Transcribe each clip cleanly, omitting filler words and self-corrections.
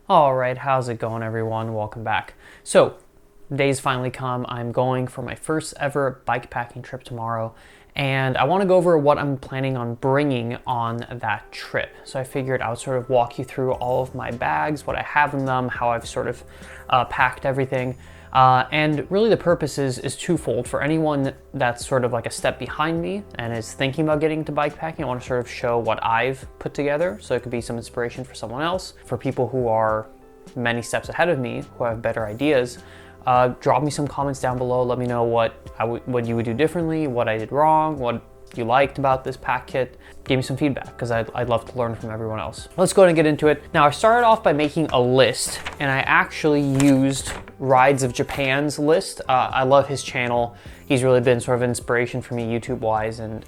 All right, how's it going, everyone? Welcome back. So, the day's finally come. I'm going for my first ever bikepacking trip tomorrow, and I want to go over what I'm planning on bringing on that trip. So I figured I would sort of walk you through all of my bags, what I have in them, how I've sort of packed everything. And really the purpose is twofold. For anyone that's sort of like a step behind me and is thinking about getting into bikepacking, I want to sort of show what I've put together so it could be some inspiration for someone else. For people who are many steps ahead of me, who have better ideas, drop me some comments down below. Let me know what you would do differently, what I did wrong, what you liked about this pack kit. Give me some feedback because I'd love to learn from everyone else. Let's go ahead and get into it. Now, I started off by making a list, and I actually used Rides of Japan's list. I love his channel. He's really been sort of an inspiration for me YouTube-wise and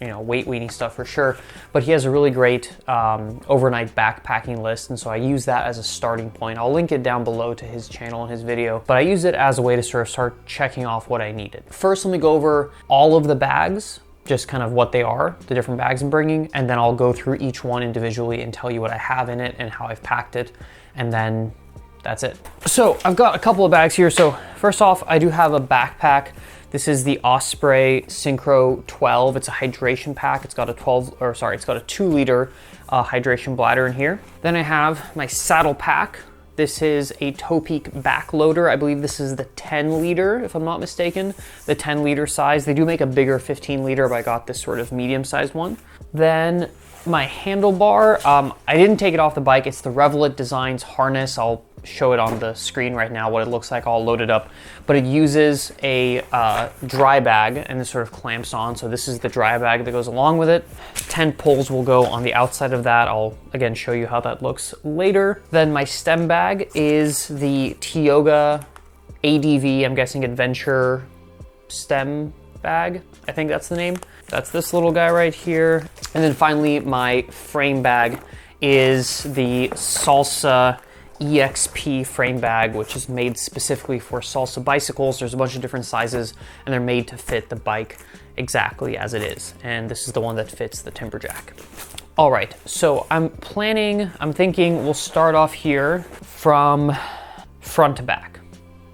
you know, weight weenie stuff for sure. But he has a really great overnight backpacking list, and so I use that as a starting point. I'll link it down below to his channel and his video, but I use it as a way to sort of start checking off what I needed. First, let me go over all of the bags, just kind of what they are, the different bags I'm bringing, and then I'll go through each one individually and tell you what I have in it and how I've packed it, and then that's it. So I've got a couple of bags here. So first off, I do have a backpack. This is the Osprey Synchro 12. It's a hydration pack. It's got a 2-liter hydration bladder in here. Then I have my saddle pack. This is a Topeak back loader. I believe this is the 10-liter, if I'm not mistaken, the 10-liter size. They do make a bigger 15-liter, but I got this sort of medium-sized one. Then my handlebar, I didn't take it off the bike. It's the Revelet Designs harness. I'll show it on the screen right now, what it looks like all loaded up. But it uses a dry bag, and it sort of clamps on. So this is the dry bag that goes along with it. 10 poles will go on the outside of that. I'll again show you how that looks later. Then my stem bag is the Tioga ADV, I'm guessing Adventure stem bag. I think that's the name. That's this little guy right here. And then finally, my frame bag is the Salsa EXP frame bag, which is made specifically for Salsa bicycles. There's a bunch of different sizes, and they're made to fit the bike exactly as it is. And this is the one that fits the Timberjack. All right, so I'm thinking we'll start off here from front to back.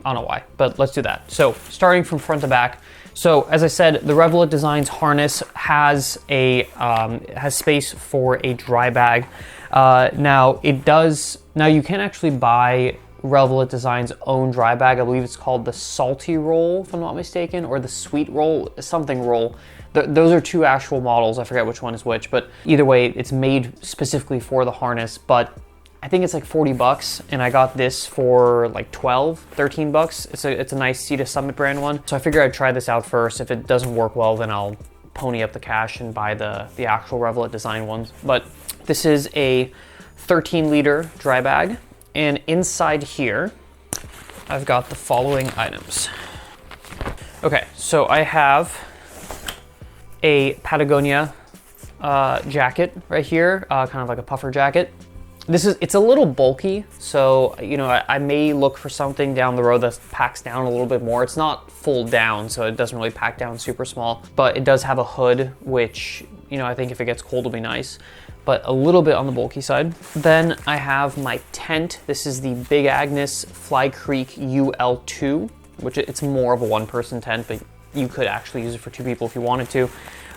I don't know why, but let's do that. So starting from front to back. So as I said, the Revelet Designs harness has space for a dry bag. Now you can actually buy Revelet Designs' own dry bag. I believe it's called the Salty Roll, if I'm not mistaken, or the Sweet Roll, something roll. Those are two actual models. I forget which one is which, but either way, it's made specifically for the harness. But I think it's like 40 bucks, and I got this for like 12, 13 bucks. It's a nice Sea Summit brand one. So I figured I'd try this out first. If it doesn't work well, then I'll pony up the cash and buy the actual Revelet Design ones. But this is a 13-liter dry bag, and inside here, I've got the following items. Okay, so I have a Patagonia jacket right here, kind of like a puffer jacket. It's a little bulky, so you know, I may look for something down the road that packs down a little bit more. It's not full down, so it doesn't really pack down super small, but it does have a hood, which, you know, I think if it gets cold will be nice, but a little bit on the bulky side. Then I have my tent. This is the Big Agnes Fly Creek UL2, which it's more of a one-person tent, but you could actually use it for 2 people if you wanted to.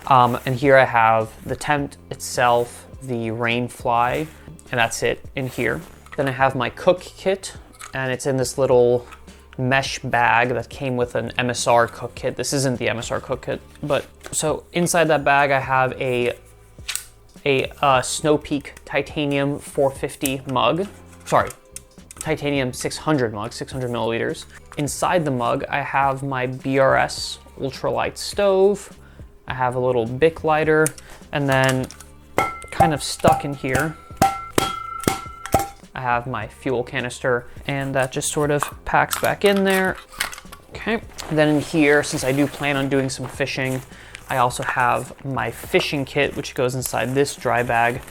And here I have the tent itself, the rain fly, and that's it in here. Then I have my cook kit, and it's in this little mesh bag that came with an MSR cook kit. This isn't the MSR cook kit, but so inside that bag I have a Snow Peak Titanium 450 mug. Sorry, Titanium 600 mug, 600 milliliters. Inside the mug I have my BRS ultralight stove. I have a little Bic lighter, and then kind of stuck in here, I have my fuel canister, and that just sort of packs back in there. Okay, then in here, since I do plan on doing some fishing, I also have my fishing kit, which goes inside this dry bag,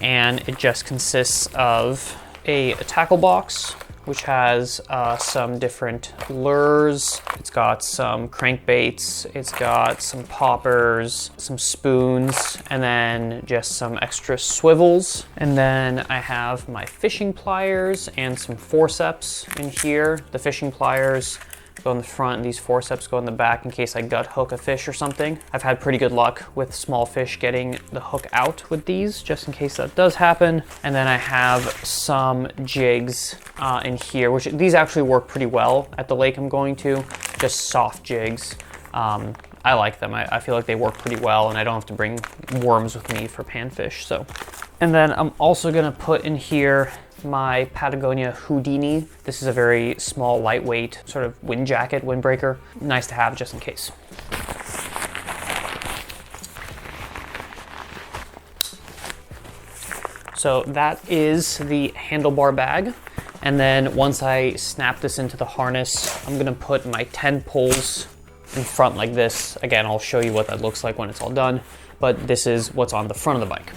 and it just consists of a tackle box which has some different lures. It's got some crankbaits, it's got some poppers, some spoons, and then just some extra swivels. And then I have my fishing pliers and some forceps in here. The fishing pliers go in the front and these forceps go in the back in case I gut hook a fish or something. I've had pretty good luck with small fish getting the hook out with these, just in case that does happen. And then I have some jigs in here, which these actually work pretty well at the lake I'm going to, just soft jigs. I like them. I feel like they work pretty well and I don't have to bring worms with me for panfish. So, and then I'm also gonna put in here my Patagonia Houdini. This is a very small, lightweight sort of wind jacket, windbreaker. Nice to have just in case. So that is the handlebar bag. And then once I snap this into the harness, I'm gonna put my 10 poles in front like this. Again, I'll show you what that looks like when it's all done, but this is what's on the front of the bike.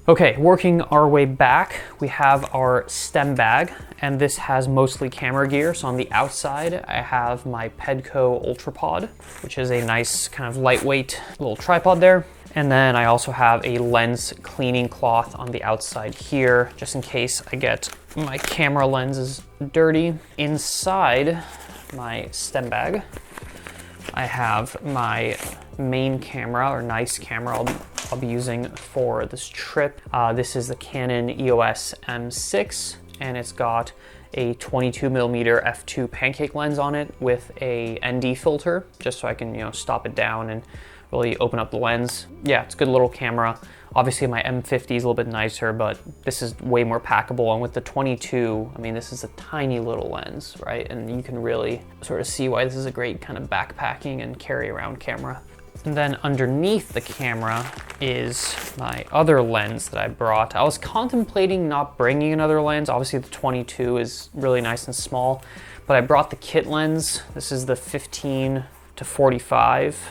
Okay, working our way back, we have our stem bag, and this has mostly camera gear. So on the outside, I have my Pedco Ultrapod, which is a nice kind of lightweight little tripod there. And then I also have a lens cleaning cloth on the outside here, just in case I get my camera lenses dirty. Inside my stem bag, I have my main camera, or nice camera I'll be using for this trip. This is the Canon EOS M6, and it's got a 22mm f2 pancake lens on it with a ND filter, just so I can, stop it down and really open up the lens. Yeah, it's a good little camera. Obviously my M50 is a little bit nicer, but this is way more packable. And with the 22, I mean, this is a tiny little lens, right? And you can really sort of see why this is a great kind of backpacking and carry around camera. And then underneath the camera is my other lens that I brought. I was contemplating not bringing another lens. Obviously the 22 is really nice and small, but I brought the kit lens. This is the 15 to 45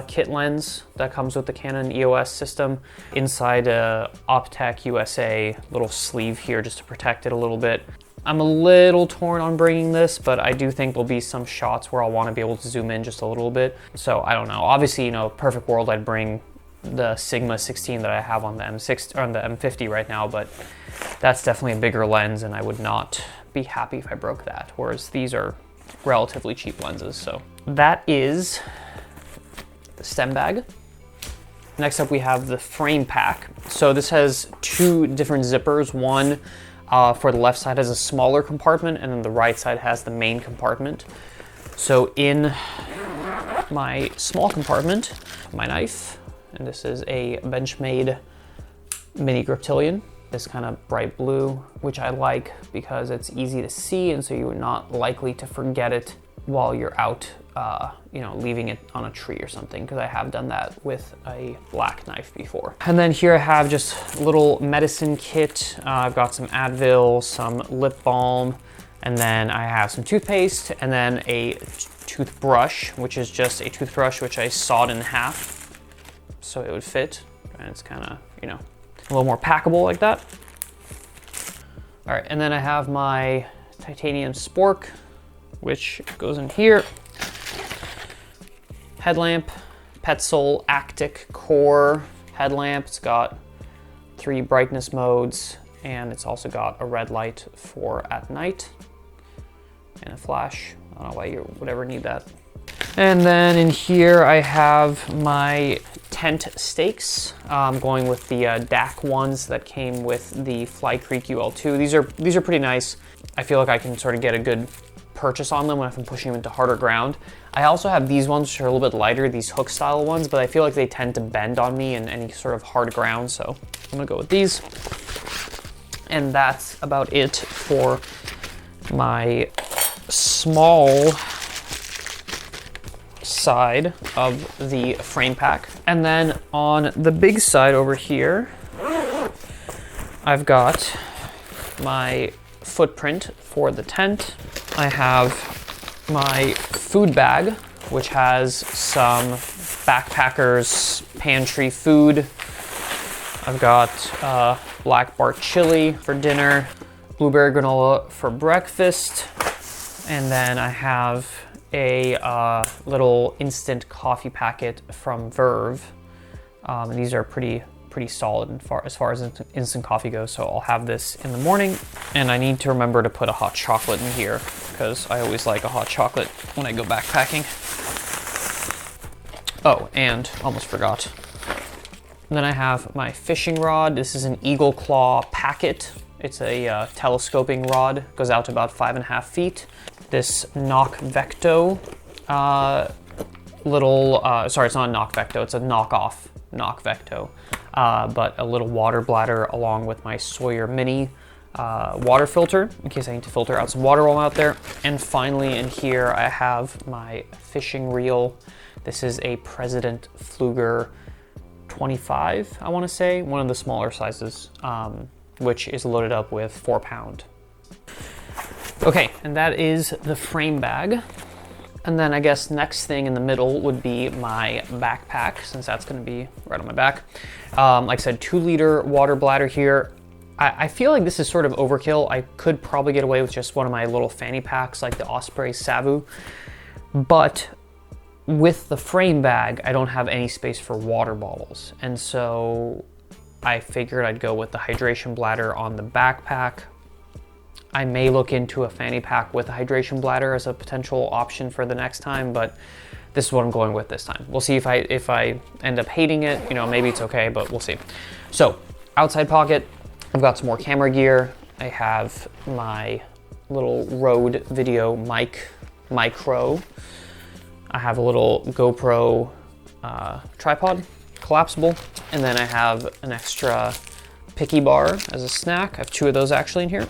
kit lens that comes with the Canon EOS system. Inside a Optech USA little sleeve here just to protect it a little bit. I'm a little torn on bringing this, but I do think there'll be some shots where I'll want to be able to zoom in just a little bit. So I don't know. Obviously, perfect world, I'd bring the Sigma 16 that I have on the M6 or on the M50 right now, but that's definitely a bigger lens and I would not be happy if I broke that. Whereas these are relatively cheap lenses. So that is the stem bag. Next up, we have the frame pack. So this has two different zippers. One for the left side has a smaller compartment, and then the right side has the main compartment. So in my small compartment, my knife, and this is a Benchmade mini griptilian, this kind of bright blue, which I like because it's easy to see, and so you're not likely to forget it while you're out, leaving it on a tree or something, because I have done that with a black knife before. And then here I have just a little medicine kit. I've got some Advil, some lip balm, and then I have some toothpaste, and then a toothbrush, which is just a toothbrush which I sawed in half so it would fit, and it's kind of, a little more packable like that. All right, and then I have my titanium spork, which goes in here. Headlamp, Petzl Actic Core headlamp. It's got 3 brightness modes, and it's also got a red light for at night and a flash. I don't know why you would ever need that. And then in here I have my tent stakes. I'm going with the DAC ones that came with the Fly Creek UL2. These are pretty nice. I feel like I can sort of get a good purchase on them when I'm pushing them into harder ground. I also have these ones which are a little bit lighter, these hook style ones, but I feel like they tend to bend on me in any sort of hard ground, so I'm gonna go with these. And that's about it for my small side of the frame pack. And then on the big side over here, I've got my footprint for the tent. I have my food bag, which has some backpackers pantry food. I've got black bar chili for dinner, blueberry granola for breakfast, and then I have a little instant coffee packet from Verve. And these are pretty solid as far as instant coffee goes, so I'll have this in the morning. And I need to remember to put a hot chocolate in here because I always like a hot chocolate when I go backpacking. Oh, and almost forgot. And then I have my fishing rod. This is an Eagle Claw Packet. It's a telescoping rod, goes out to about 5.5 feet. This Knock Vecto sorry, it's not a Knock Vecto, it's a knockoff Knock Vecto. But a little water bladder along with my Sawyer Mini water filter in case I need to filter out some water while I'm out there. And finally in here I have my fishing reel. This is a President Pfluger 25, I want to say, one of the smaller sizes, which is loaded up with 4-pound. Okay, and that is the frame bag. And then I guess next thing in the middle would be my backpack, since that's going to be right on my back. Like I said, 2-liter water bladder here. I feel like this is sort of overkill. I could probably get away with just one of my little fanny packs like the Osprey Savu, but with the frame bag, I don't have any space for water bottles. And so I figured I'd go with the hydration bladder on the backpack. I may look into a fanny pack with a hydration bladder as a potential option for the next time, but this is what I'm going with this time. We'll see if I end up hating it, you know, maybe it's okay, but we'll see. So outside pocket, I've got some more camera gear. I have my little Rode video mic micro. I have a little GoPro tripod, collapsible, and then I have an extra picky bar as a snack. I have 2 of those actually in here.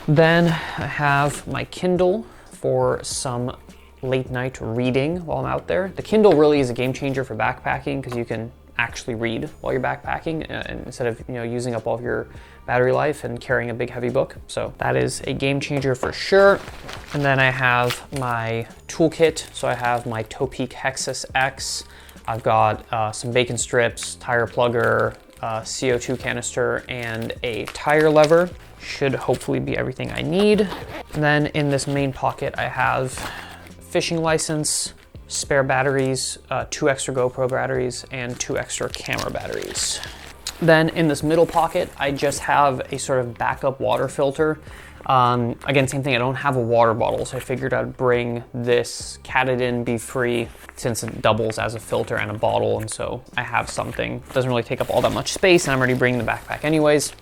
Then I have my Kindle for some late night reading while I'm out there. The Kindle really is a game changer for backpacking because you can actually read while you're backpacking instead of, you know, using up all of your battery life and carrying a big heavy book. So that is a game changer for sure. And then I have my toolkit. So I have my Topeak Hexus X. I've got some bacon strips, tire plugger, CO2 canister, and a tire lever. Should hopefully be everything I need. And then in this main pocket, I have fishing license, spare batteries, 2 extra GoPro batteries, and 2 extra camera batteries. Then in this middle pocket, I just have a sort of backup water filter. Again, same thing, I don't have a water bottle, so I figured I'd bring this Katadyn Be Free since it doubles as a filter and a bottle, and so I have something. It doesn't really take up all that much space, and I'm already bringing the backpack anyways.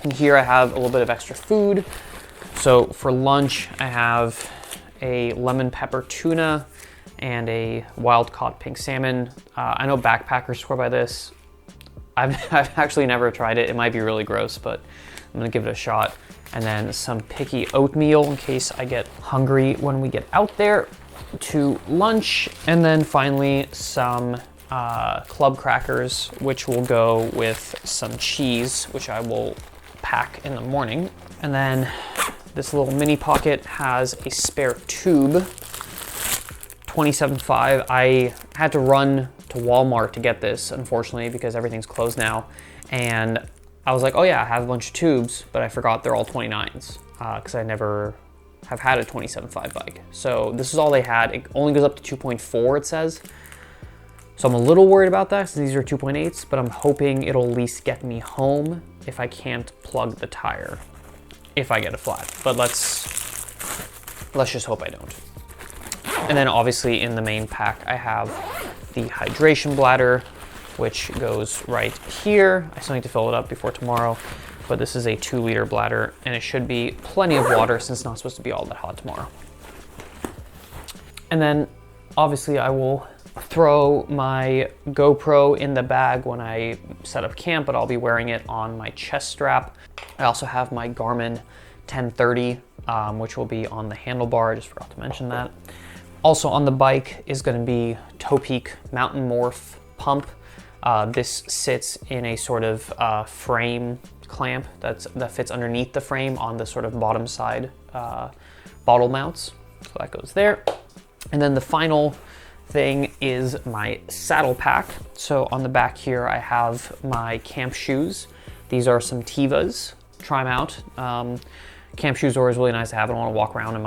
And here I have a little bit of extra food. So for lunch, I have a lemon pepper tuna and a wild caught pink salmon. I know backpackers swear by this. I've actually never tried it. It might be really gross, but I'm gonna give it a shot. And then some picky oatmeal in case I get hungry when we get out there to lunch. And then finally some club crackers, which will go with some cheese, which I will pack in the morning. And then this little mini pocket has a spare tube, 27.5. I had to run to Walmart to get this, unfortunately, because everything's closed now. And I was like, oh yeah, I have a bunch of tubes, but I forgot they're all 29s because I never have had a 27.5 bike. So this is all they had. It only goes up to 2.4, it says. So I'm a little worried about that since these are 2.8s, but I'm hoping it'll at least get me home if I can't plug the tire, if I get a flat. But let's just hope I don't. And then obviously in the main pack, I have the hydration bladder, which goes right here. I still need to fill it up before tomorrow, but this is a 2-liter bladder and it should be plenty of water since it's not supposed to be all that hot tomorrow. And then obviously I will throw my GoPro in the bag when I set up camp, but I'll be wearing it on my chest strap. I also have my Garmin 1030, which will be on the handlebar. I just forgot to mention that. Also on the bike is going to be Topeak Mountain Morph pump. This sits in a sort of frame clamp that fits underneath the frame on the sort of bottom side bottle mounts. So that goes there. And then the final thing is my saddle pack. So on the back here, I have my camp shoes. These are some Tevas. Try them out. Camp shoes are always really nice to have. I don't want to walk around in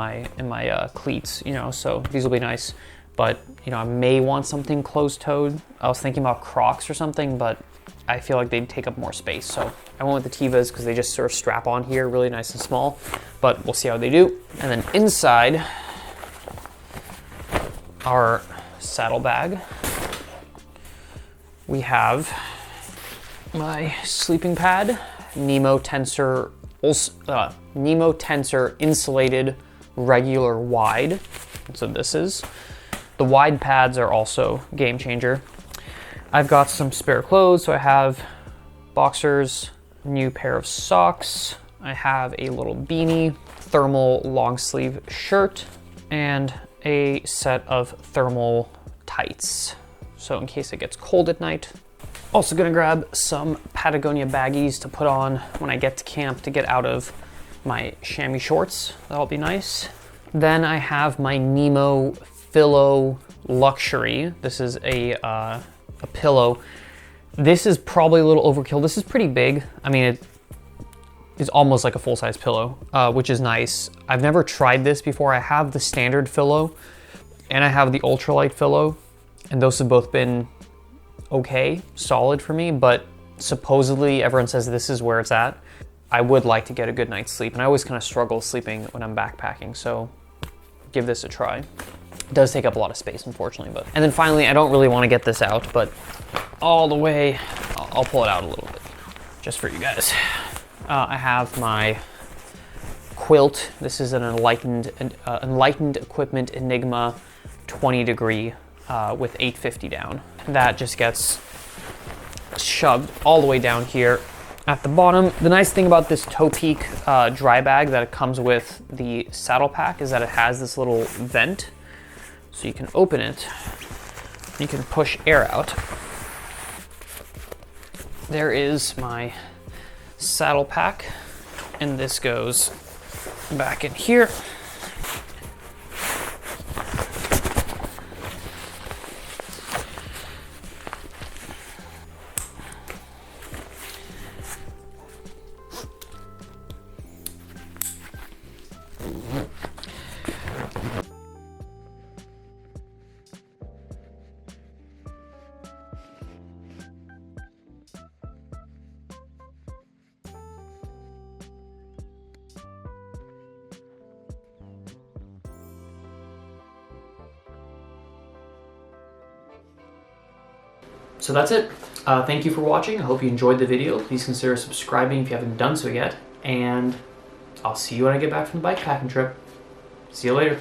my cleats, you know, so these will be nice. But, you know, I may want something closed-toed. I was thinking about Crocs or something, but I feel like they'd take up more space. So I went with the Tevas because they just sort of strap on here, really nice and small, but we'll see how they do. And then inside our saddle bag, we have my sleeping pad, Nemo Tensor insulated regular wide. So this is. The wide pads are also game changer. I've got some spare clothes, so I have boxers, new pair of socks, I have a little beanie, thermal long sleeve shirt, and a set of thermal tights. So in case it gets cold at night. Also gonna grab some Patagonia baggies to put on when I get to camp to get out of my chamois shorts. That'll be nice. Then I have my Nemo Pillow Luxury. This is a pillow. This is probably a little overkill. This is pretty big. I mean, it is almost like a full-size pillow, which is nice. I've never tried this before. I have the standard pillow and I have the ultralight pillow, and those have both been okay, solid for me, but supposedly everyone says this is where it's at. I would like to get a good night's sleep, and I always kind of struggle sleeping when I'm backpacking, so give this a try. It does take up a lot of space, unfortunately, but. And then finally, I don't really want to get this out, but all the way, I'll pull it out a little bit, just for you guys. I have my quilt. This is an Enlightened Equipment Enigma 20 degree with 850 down. That just gets shoved all the way down here at the bottom. The nice thing about this Toe Peak dry bag that it comes with the saddle pack is that it has this little vent. So you can open it, you can push air out. There is my saddle pack, and this goes back in here. So that's it. Thank you for watching. I hope you enjoyed the video. Please consider subscribing if you haven't done so yet. And I'll see you when I get back from the bikepacking trip. See you later.